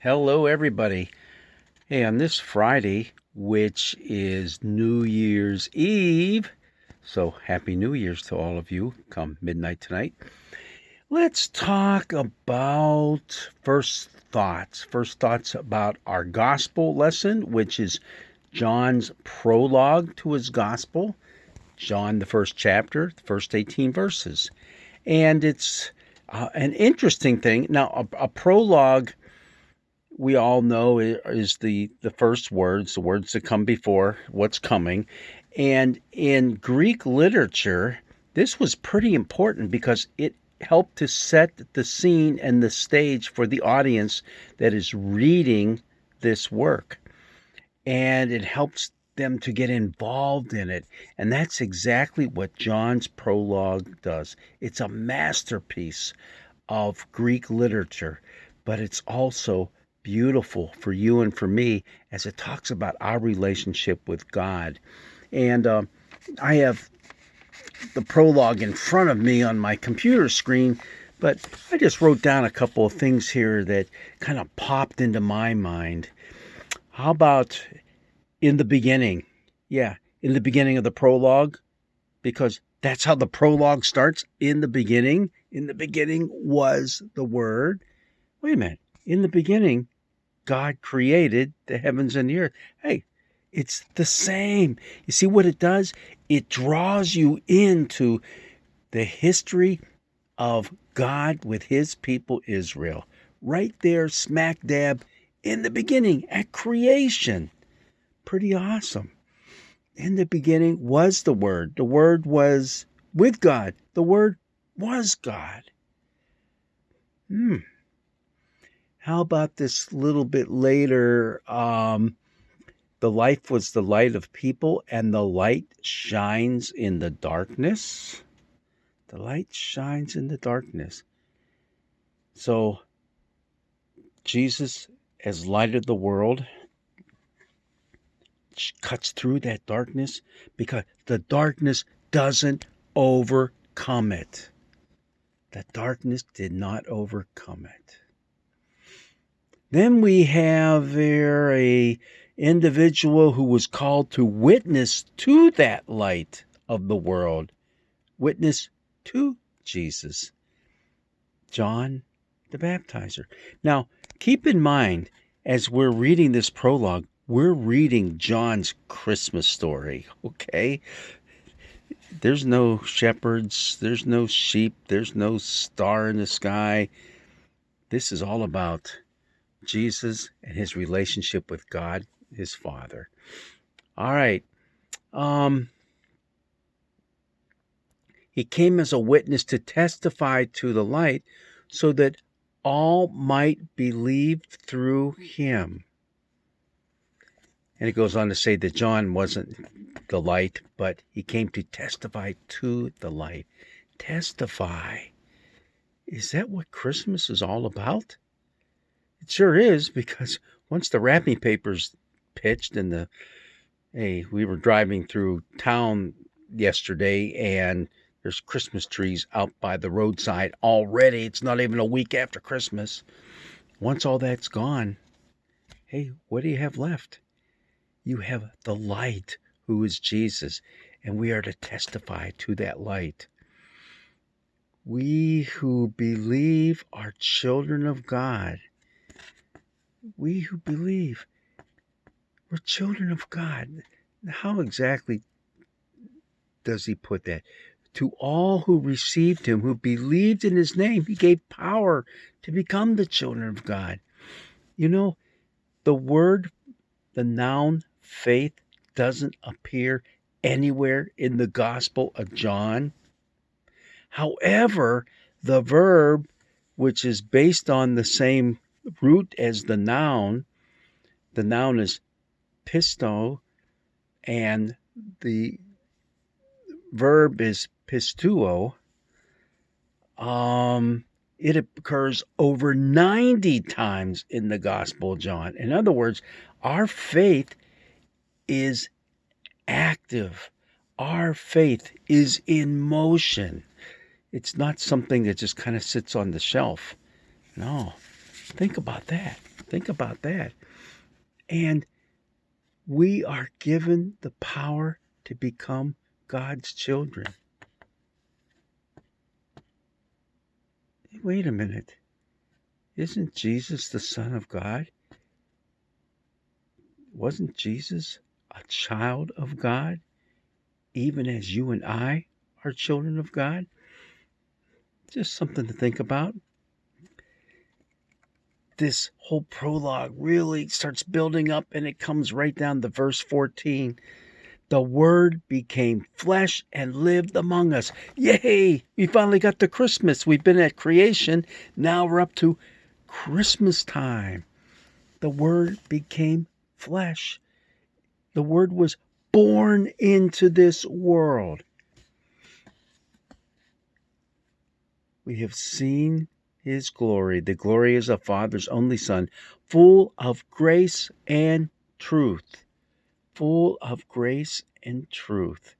Hello, everybody. Hey, on this Friday, which is New Year's Eve, so Happy New Year's to all of you come midnight tonight. Let's talk about first thoughts. First thoughts about our gospel lesson, which is John's prologue to his gospel. John, the first chapter, the first 18 verses. And it's an interesting thing. Now, a prologue, we all know, is the first words, the words that come before what's coming. And in Greek literature, this was pretty important because it helped to set the scene and the stage for the audience that is reading this work. And it helps them to get involved in it. And that's exactly what John's prologue does. It's a masterpiece of Greek literature, but it's also beautiful for you and for me as it talks about our relationship with God. And I have the prologue in front of me on my computer screen, but I just wrote down a couple of things here that kind of popped into my mind. How about in the beginning? Yeah, in the beginning of the prologue, because that's how the prologue starts. In the beginning was the Word. Wait a minute. In the beginning, God created the heavens and the earth. Hey, it's the same. You see what it does? It draws you into the history of God with his people Israel. Right there, smack dab, in the beginning, at creation. Pretty awesome. In the beginning was the Word. The Word was with God. The Word was God. How about this little bit later? The life was the light of people, and the light shines in the darkness. The light shines in the darkness. So, Jesus, as light of the world, cuts through that darkness because the darkness doesn't overcome it. The darkness did not overcome it. Then we have there a individual who was called to witness to that light of the world. Witness to Jesus. John the Baptizer. Now, keep in mind, as we're reading this prologue, we're reading John's Christmas story, okay? There's no shepherds, there's no sheep, there's no star in the sky. This is all about Jesus and his relationship with God, his Father. All right. He came as a witness to testify to the light so that all might believe through him. And it goes on to say that John wasn't the light, but he came to testify to the light. Testify. Is that what Christmas is all about? It sure is, because once the wrapping paper's pitched and we were driving through town yesterday and there's Christmas trees out by the roadside already. It's not even a week after Christmas. Once all that's gone, hey, what do you have left? You have the light, who is Jesus, and we are to testify to that light. We who believe are children of God. We who believe, we're children of God. How exactly does he put that? To all who received him, who believed in his name, he gave power to become the children of God. You know, the word, the noun, faith, doesn't appear anywhere in the Gospel of John. However, the verb, which is based on the same root as the noun is pisto, and the verb is pistuo. It occurs over 90 times in the Gospel of John. In other words, our faith is active. Our faith is in motion. It's not something that just kind of sits on the shelf. No. Think about that. Think about that. And we are given the power to become God's children. Wait a minute. Isn't Jesus the Son of God? Wasn't Jesus a child of God, even as you and I are children of God? Just something to think about. This whole prologue really starts building up, and it comes right down to verse 14. The Word became flesh and lived among us. Yay! We finally got to Christmas. We've been at creation. Now we're up to Christmas time. The Word became flesh. The Word was born into this world. We have seen His glory. The glory is a Father's only Son, full of grace and truth. Full of grace and truth.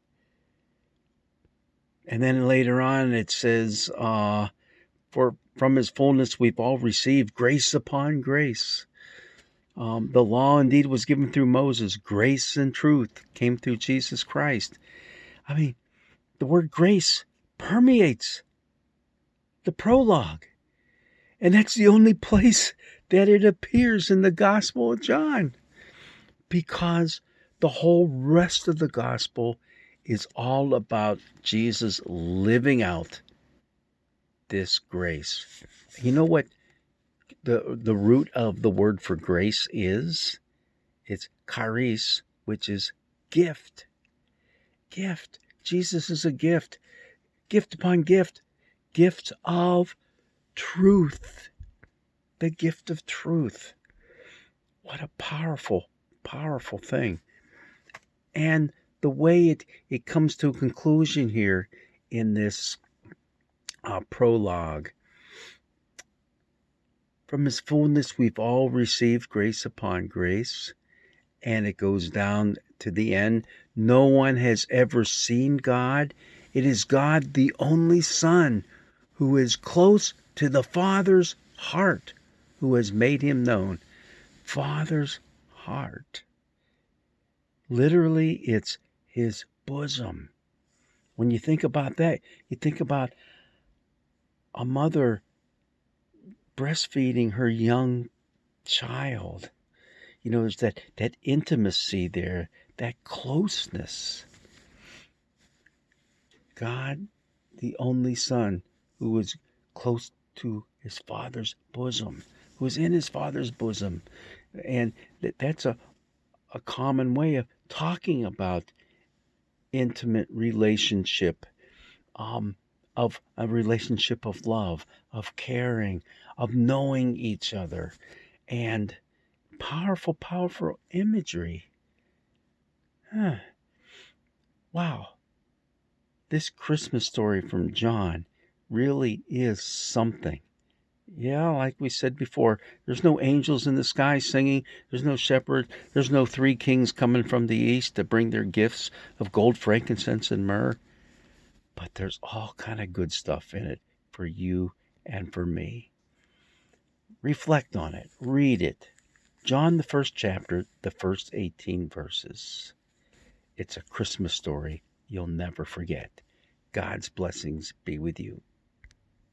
And then later on it says, for from His fullness we've all received grace upon grace. The law indeed was given through Moses. Grace and truth came through Jesus Christ. I mean, the word grace permeates the prologue. And that's the only place that it appears in the Gospel of John. Because the whole rest of the Gospel is all about Jesus living out this grace. You know what the root of the word for grace is? It's charis, which is gift. Gift. Jesus is a gift. Gift upon gift. Gift of truth. The gift of truth. What a powerful, powerful thing. And the way it comes to a conclusion here in this prologue. From His fullness we've all received grace upon grace. And it goes down to the end. No one has ever seen God. It is God, the only Son, who is close to the Father's heart, who has made Him known. Father's heart. Literally, it's His bosom. When you think about that, you think about a mother breastfeeding her young child. You know, there's that intimacy there, that closeness. God, the only Son, who was close to His Father's bosom, who was in His Father's bosom. And that's a common way of talking about intimate relationship, of a relationship of love, of caring, of knowing each other, and powerful, powerful imagery. Wow. This Christmas story from John really is something. Yeah, like we said before, there's no angels in the sky singing. There's no shepherd. There's no three kings coming from the east to bring their gifts of gold, frankincense, and myrrh. But there's all kind of good stuff in it for you and for me. Reflect on it. Read it. John, the first chapter, the first 18 verses. It's a Christmas story you'll never forget. God's blessings be with you.